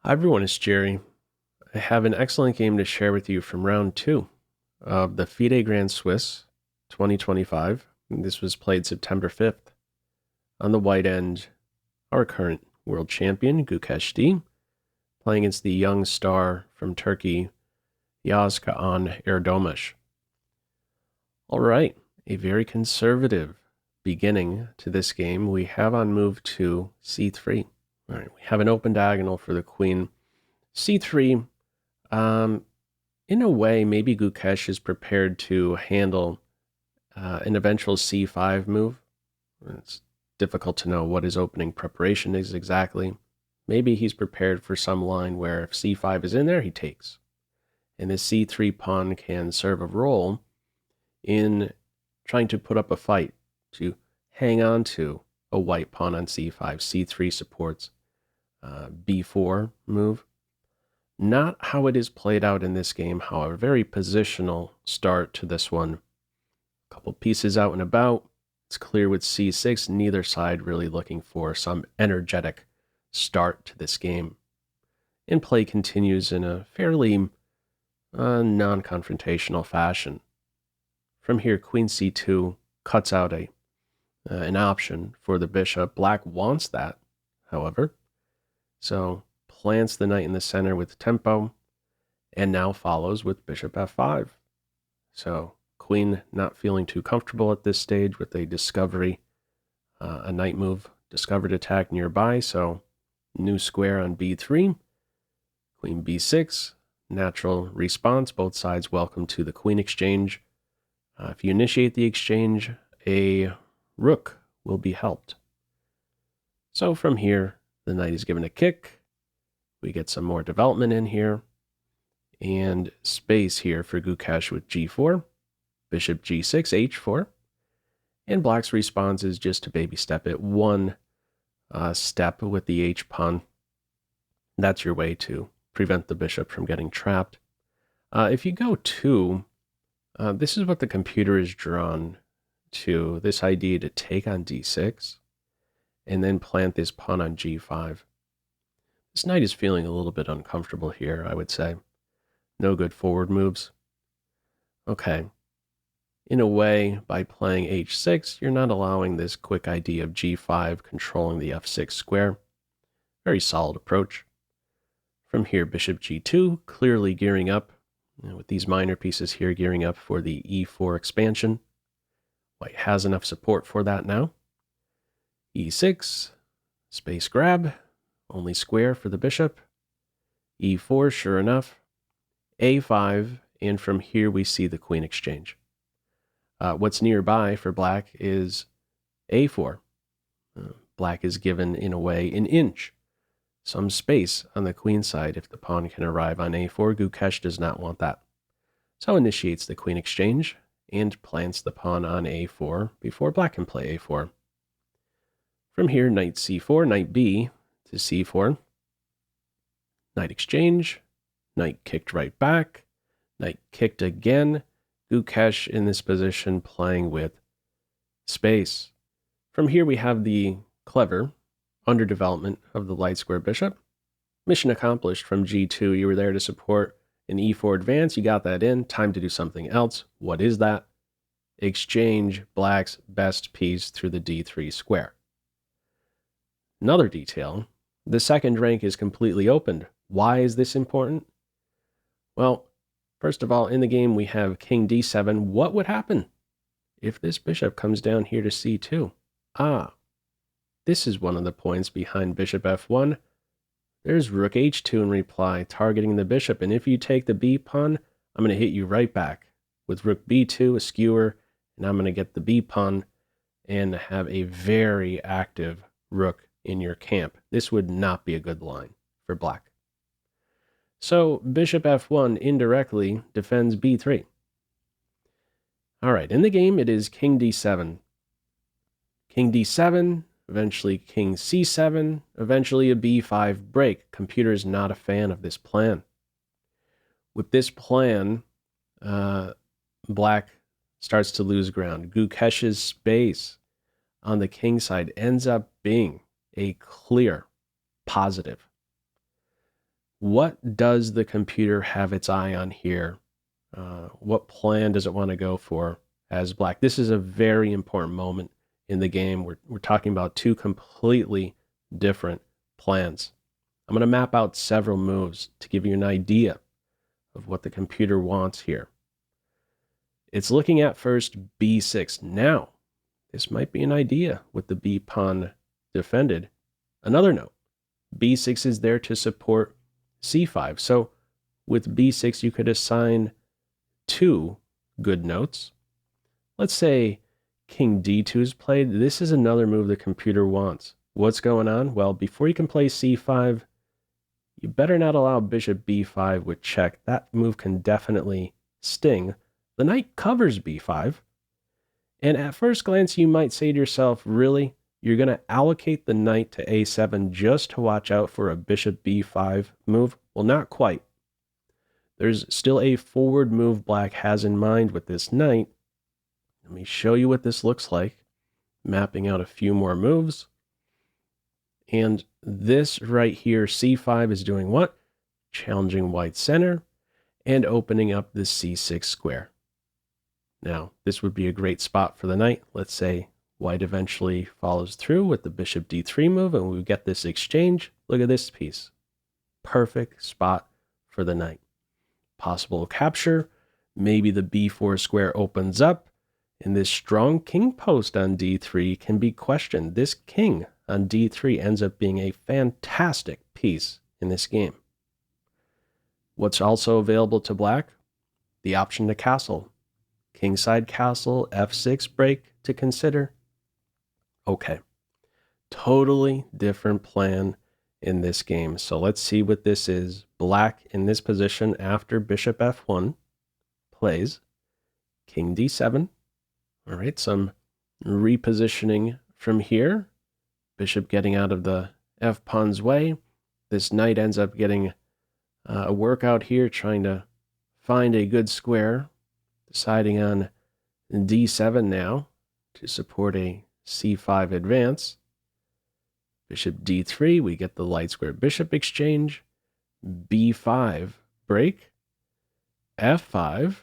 Hi everyone, it's Jerry. I have an excellent game to share with you from round 2 of the FIDE Grand Swiss 2025. This was played September 5th. On the white end, our current world champion, Gukesh, playing against the young star from Turkey, Yagiz Kaan Erdogmus. Alright, a very conservative beginning to this game. We have on move to c3. Alright, we have an open diagonal for the queen. c3, in a way, maybe Gukesh is prepared to handle an eventual c5 move. It's difficult to know what his opening preparation is exactly. Maybe he's prepared for some line where if c5 is in there, he takes. And this c3 pawn can serve a role in trying to put up a fight, to hang on to a white pawn on c5. c3 supports b4 move. Not how it is played out in this game, however. Very positional start to this one. A couple pieces out and about. It's clear with c6, neither side really looking for some energetic start to this game. And play continues in a fairly non-confrontational fashion. From here, queen c2 cuts out an option for the bishop. Black wants that, however. So plants the knight in the center with tempo, and now follows with bishop f5. So queen not feeling too comfortable at this stage with a discovery, a knight move, discovered attack nearby. So new square on b3, queen b6, natural response. Both sides welcome to the queen exchange. If you initiate the exchange, a rook will be helped. So from here, the knight is given a kick. We get some more development in here, and space here for Gukesh with g4, bishop g6, h4, and black's response is just to baby step it one step with the h pawn. That's your way to prevent the bishop from getting trapped. If you go 2, this is what the computer is drawn to, this idea to take on d6, and then plant this pawn on g5. This knight is feeling a little bit uncomfortable here, I would say. No good forward moves. Okay. In a way, by playing h6, you're not allowing this quick idea of g5 controlling the f6 square. Very solid approach. From here, bishop g2, clearly gearing up, with these minor pieces here gearing up for the e4 expansion. White has enough support for that now. e6, space grab. Only square for the bishop. e4, sure enough. a5, and from here we see the queen exchange. What's nearby for black is a4. Black is given, in a way, an inch. Some space on the queen side if the pawn can arrive on a4. Gukesh does not want that. So initiates the queen exchange and plants the pawn on a4 before black can play a4. From here, knight c4, knight b to c4. Knight exchange, knight kicked right back, knight kicked again. Gukesh in this position playing with space. From here we have the clever underdevelopment of the light square bishop. Mission accomplished from g2. You were there to support an e4 advance. You got that in. Time to do something else. What is that? Exchange black's best piece through the d3 square. Another detail. The second rank is completely opened. Why is this important? Well, first of all, in the game we have king d7. What would happen if this bishop comes down here to c2? This is one of the points behind bishop f1. There's rook h2 in reply, targeting the bishop, and if you take the b pawn, I'm going to hit you right back with rook b2, a skewer, and I'm going to get the b pawn and have a very active rook in your camp. This would not be a good line for black. So bishop f1 indirectly defends b3. All right, in the game it is king d7. King d7, eventually king c7, eventually a b5 break. Computer is not a fan of this plan. With this plan, black starts to lose ground. Gukesh's space on the king side ends up being a clear positive. what does the computer have its eye on here? What plan does it want to go for as black? This is a very important moment in the game. We're talking about two completely different plans. I'm going to map out several moves to give you an idea of what the computer wants here. It's looking at first b6. Now, this might be an idea with the b pawn defended. Another note, b6 is there to support c5. So with b6, you could assign two good notes. Let's say king d2 is played. This is another move the computer wants. What's going on? Well, before you can play c5, you better not allow bishop b5 with check. That move can definitely sting. The knight covers b5. And at first glance, you might say to yourself, really? You're going to allocate the knight to a7 just to watch out for a bishop b5 move? Well, not quite. There's still a forward move black has in mind with this knight. Let me show you what this looks like. Mapping out a few more moves. And this right here, c5 is doing what? Challenging white center and opening up the c6 square. Now, this would be a great spot for the knight. Let's say white eventually follows through with the bishop d3 move and we get this exchange. Look at this piece. Perfect spot for the knight. Possible capture. Maybe the b4 square opens up and this strong king post on d3 can be questioned. This king on d3 ends up being a fantastic piece in this game. What's also available to black? The option to castle. Kingside castle, f6 break to consider. Okay, totally different plan in this game. So let's see what this is. Black in this position after bishop f1 plays king d7. All right, some repositioning from here. Bishop getting out of the f-pawn's way. This knight ends up getting a workout here, trying to find a good square. Deciding on d7 now to support a c5 advance. Bishop d3, we get the light square bishop exchange. b5 break. f5.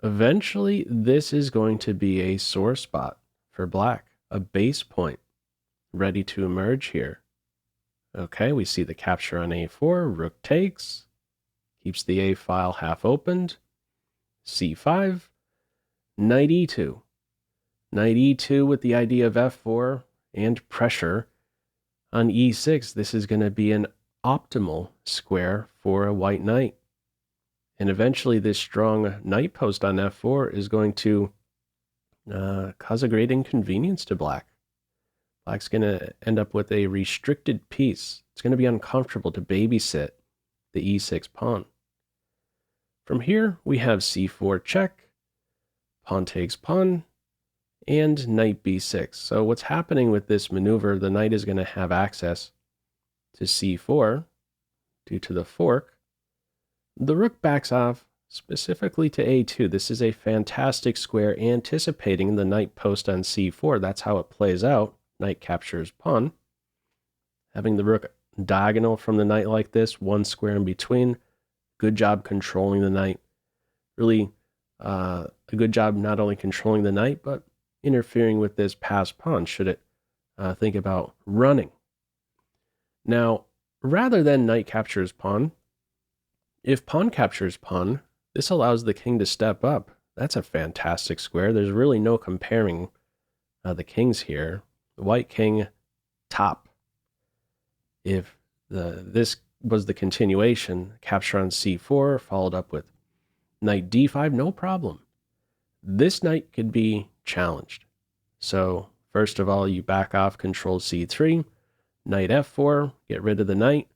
Eventually, this is going to be a sore spot for black, a base point ready to emerge here. Okay, we see the capture on a4, rook takes, keeps the a file half opened. c5. Knight e2. Knight e2 with the idea of f4 and pressure on e6. This is going to be an optimal square for a white knight. And eventually this strong knight post on f4 is going to cause a great inconvenience to black. Black's going to end up with a restricted piece. It's going to be uncomfortable to babysit the e6 pawn. From here, we have c4 check. Pawn takes pawn, and knight b6. So what's happening with this maneuver, the knight is going to have access to c4 due to the fork. The rook backs off specifically to a2. This is a fantastic square anticipating the knight post on c4. That's how it plays out. Knight captures pawn. Having the rook diagonal from the knight like this, one square in between. Good job controlling the knight. Really a good job not only controlling the knight, but interfering with this passed pawn should it think about running. Now, rather than knight captures pawn, if pawn captures pawn, this allows the king to step up. That's a fantastic square. There's really no comparing the kings here. The white king top. If this was the continuation, capture on c4, followed up with knight d5, no problem. This knight could be challenged. So first of all, you back off, control c3, knight f4, get rid of the knight.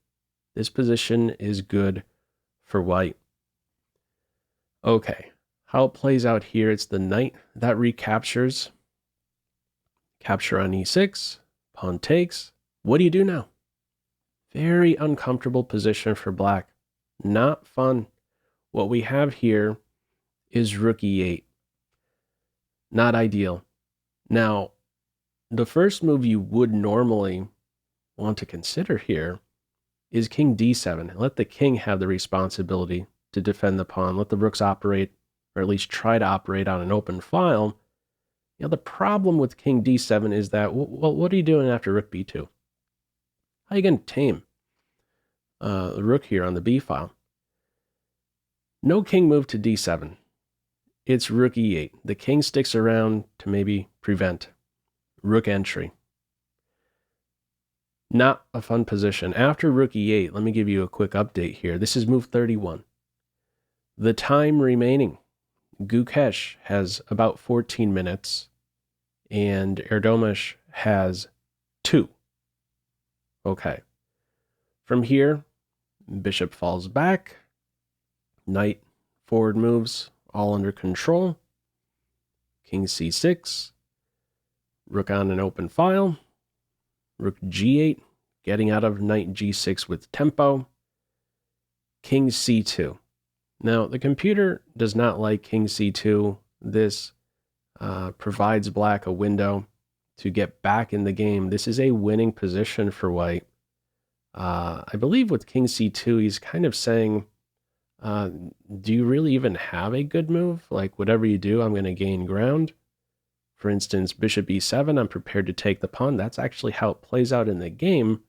This position is good for white. Okay, how it plays out here, it's the knight that recaptures. Capture on e6, pawn takes. What do you do now? Very uncomfortable position for black. Not fun. What we have here is rook e8. Not ideal. Now, the first move you would normally want to consider here is king d7. Let the king have the responsibility to defend the pawn. Let the rooks operate, or at least try to operate on an open file. You know, the problem with king d7 is that, well, what are you doing after rook b2? How are you going to tame the rook here on the b file? No king move to d7. It's rook e8. The king sticks around to maybe prevent rook entry. Not a fun position. After rook e8, let me give you a quick update here. This is move 31. The time remaining, Gukesh has about 14 minutes, and Erdogmus has 2. Okay. From here, bishop falls back, knight forward moves, all under control. King c6, rook on an open file, rook g8, getting out of knight g6 with tempo, king c2. Now, the computer does not like king c2. This provides black a window to get back in the game. This is a winning position for white. I believe with king c2, he's kind of saying, do you really even have a good move? Like, whatever you do, I'm going to gain ground. For instance, bishop e7, I'm prepared to take the pawn. That's actually how it plays out in the game.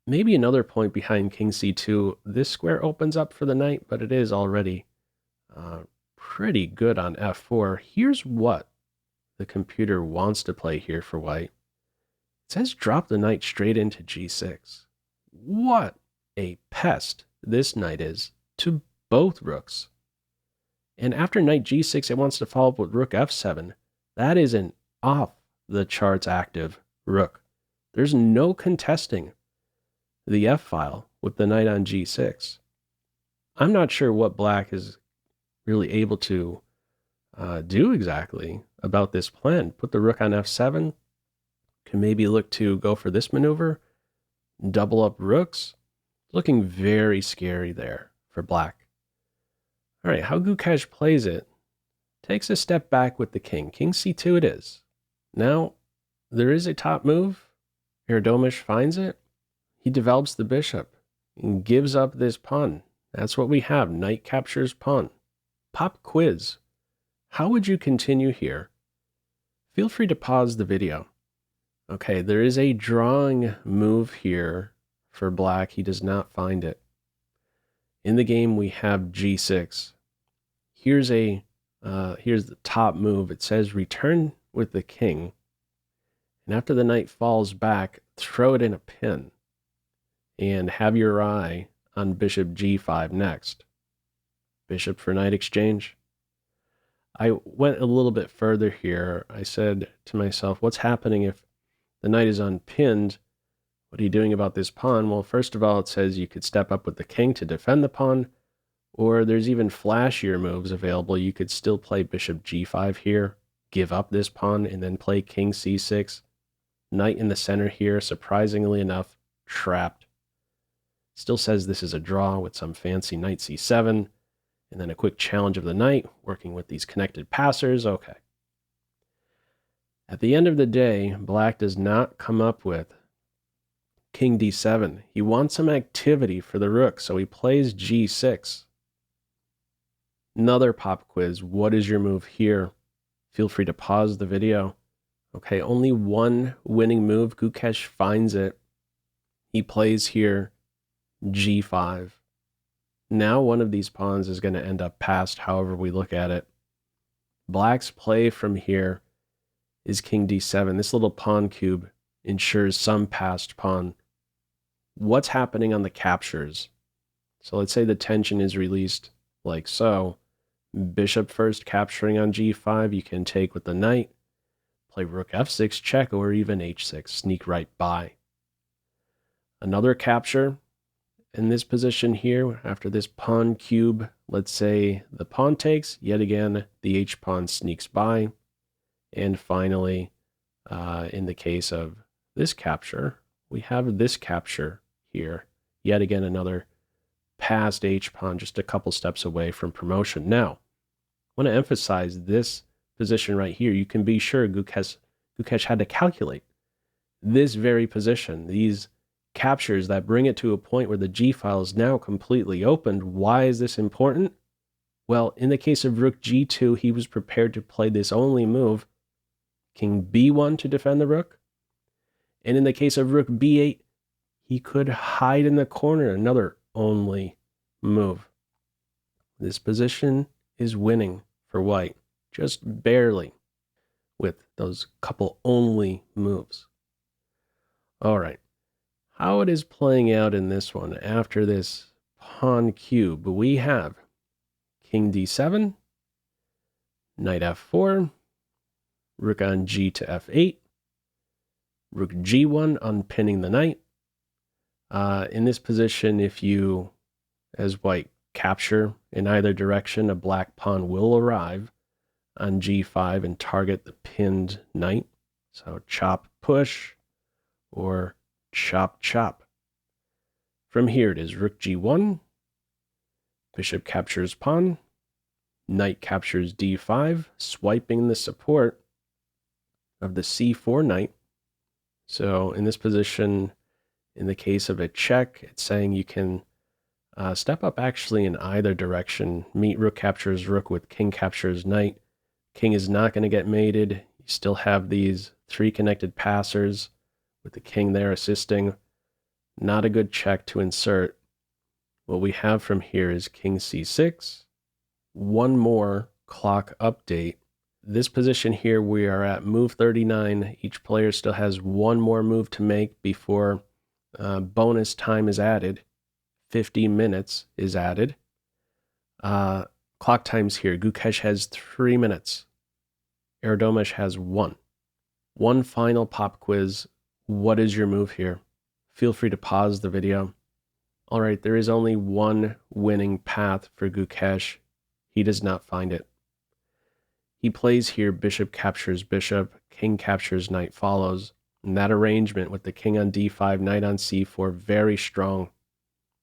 Maybe another point behind king c2, this square opens up for the knight, but it is already pretty good on f4. Here's what the computer wants to play here for white. It says drop the knight straight into g6. What a pest this knight is to both rooks. And after knight g6, it wants to follow up with rook f7. That is an off-the-charts active rook. There's no contesting the f-file with the knight on g6. I'm not sure what black is really able to do exactly about this plan. Put the rook on f7. Can maybe look to go for this maneuver. Double up rooks. Looking very scary there for black. All right, how Gukesh plays it. Takes a step back with the king. King c2 it is. Now, there is a top move. Erdogmus finds it. He develops the bishop and gives up this pawn. That's what we have. Knight captures pawn. Pop quiz. How would you continue here? Feel free to pause the video. Okay, there is a drawing move here for black. He does not find it. In the game, we have g6. Here's the top move. It says return with the king. And after the knight falls back, throw it in a pin. And have your eye on bishop g5 next. Bishop for knight exchange. I went a little bit further here. I said to myself, what's happening if the knight is unpinned? What are you doing about this pawn? Well, first of all, it says you could step up with the king to defend the pawn, or there's even flashier moves available. You could still play bishop g5 here, give up this pawn, and then play king c6. Knight in the center here, surprisingly enough, trapped. Still says this is a draw with some fancy knight c7, and then a quick challenge of the knight, working with these connected passers. Okay. At the end of the day, black does not come up with king d7. He wants some activity for the rook, so he plays g6. Another pop quiz. What is your move here? Feel free to pause the video. Okay, only one winning move. Gukesh finds it. He plays here g5. Now one of these pawns is going to end up passed, however we look at it. Black's play from here is king d7. This little pawn cube ensures some passed pawn. What's happening on the captures? So let's say the tension is released like so. Bishop first capturing on g5. You can take with the knight. Play rook f6 check, or even h6. Sneak right by. Another capture in this position here. After this pawn cube, let's say the pawn takes. Yet again, the h-pawn sneaks by. And finally, in the case of this capture, we have this capture here. Yet again, another passed h-pawn just a couple steps away from promotion. Now, I want to emphasize this position right here. You can be sure Gukesh had to calculate this very position, these captures that bring it to a point where the G file is now completely opened. Why is this important? Well, in the case of rook G2, he was prepared to play this only move, king B1 to defend the rook. And in the case of rook B8, he could hide in the corner, another only move. This position is winning for white, just barely, with those couple only moves. All right, how it is playing out in this one after this pawn cube, we have king D7, knight F4, rook on G to F8, rook G1 unpinning the knight. In this position, if you, as white, capture in either direction, a black pawn will arrive on G5 and target the pinned knight. So chop, push, or chop, chop. From here, it is rook G1, bishop captures pawn, knight captures D5, swiping the support of the C4 knight. So in this position, in the case of a check, it's saying you can step up actually in either direction. Meet rook captures rook with king captures knight. King is not going to get mated. You still have these three connected passers with the king there assisting. Not a good check to insert. What we have from here is king C6. One more clock update. This position here, we are at move 39. Each player still has one more move to make before bonus time is added. 50 minutes is added. Clock times here. Gukesh has 3 minutes. Erdogmus has 1. One final pop quiz. What is your move here? Feel free to pause the video. All right, there is only one winning path for Gukesh. He does not find it. He plays here bishop captures bishop, king captures knight follows. And that arrangement with the king on D5, knight on C4, very strong.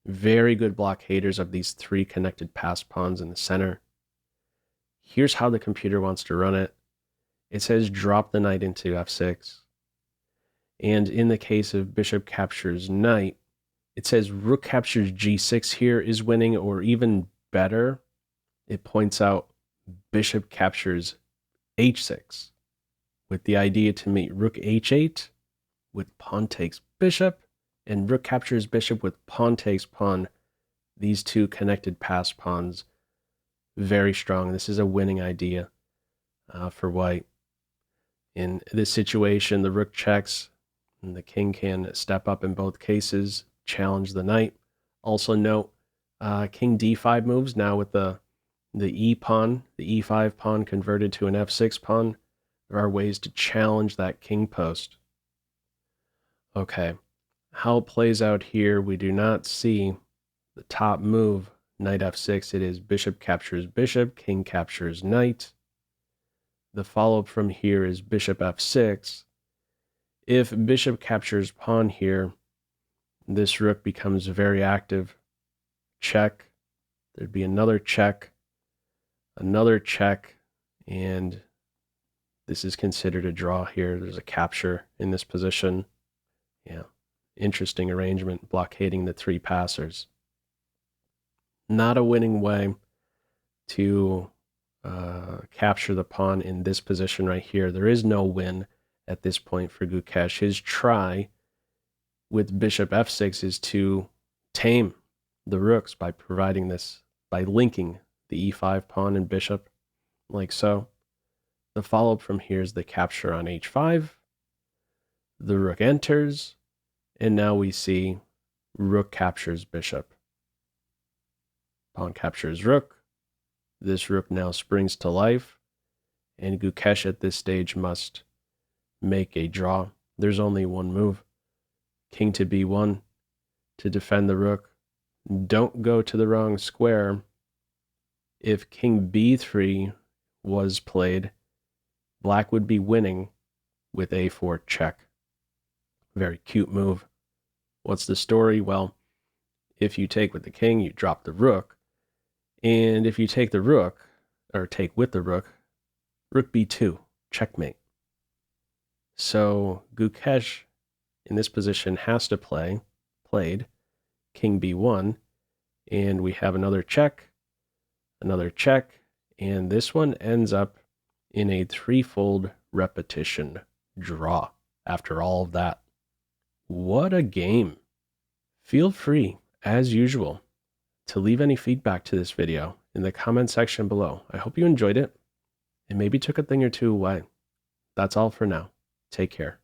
Very good blockaders of these three connected pass pawns in the center. Here's how the computer wants to run it. It says drop the knight into F6. And in the case of bishop captures knight, it says rook captures G6 here is winning, or even better, it points out bishop captures H6 with the idea to meet rook H8 with pawn takes bishop, and rook captures bishop with pawn takes pawn. These two connected pass pawns, very strong. This is a winning idea for white. In this situation, the rook checks, and the king can step up in both cases, challenge the knight. Also note, king D5 moves now with the E pawn, the E5 pawn converted to an F6 pawn. There are ways to challenge that king post. Okay. How it plays out here, we do not see the top move, knight F6. It is bishop captures bishop, king captures knight. The follow-up from here is bishop F6. If bishop captures pawn here, this rook becomes very active. Check. There'd be another check, and this is considered a draw here. There's a capture in this position. Yeah. Interesting arrangement, blockading the three passers. Not a winning way to capture the pawn in this position right here. There is no win at this point for Gukesh. His try with bishop F6 is to tame the rooks by providing this, by linking the E5 pawn and bishop like so. The follow-up from here is the capture on H5. The rook enters. And now we see rook captures bishop. Pawn captures rook. This rook now springs to life. And Gukesh at this stage must make a draw. There's only one move. King to B1 to defend the rook. Don't go to the wrong square. If king B3 was played, black would be winning with A4 check. Very cute move. What's the story? Well, if you take with the king, you drop the rook. And if you take the rook, or take with the rook B2, checkmate. So Gukesh in this position has to play played, king b1, and we have another check, and this one ends up in a threefold repetition draw after all of that. What a game. Feel free, as usual, to leave any feedback to this video in the comment section below. I hope you enjoyed it and maybe took a thing or two away. That's all for now. Take care.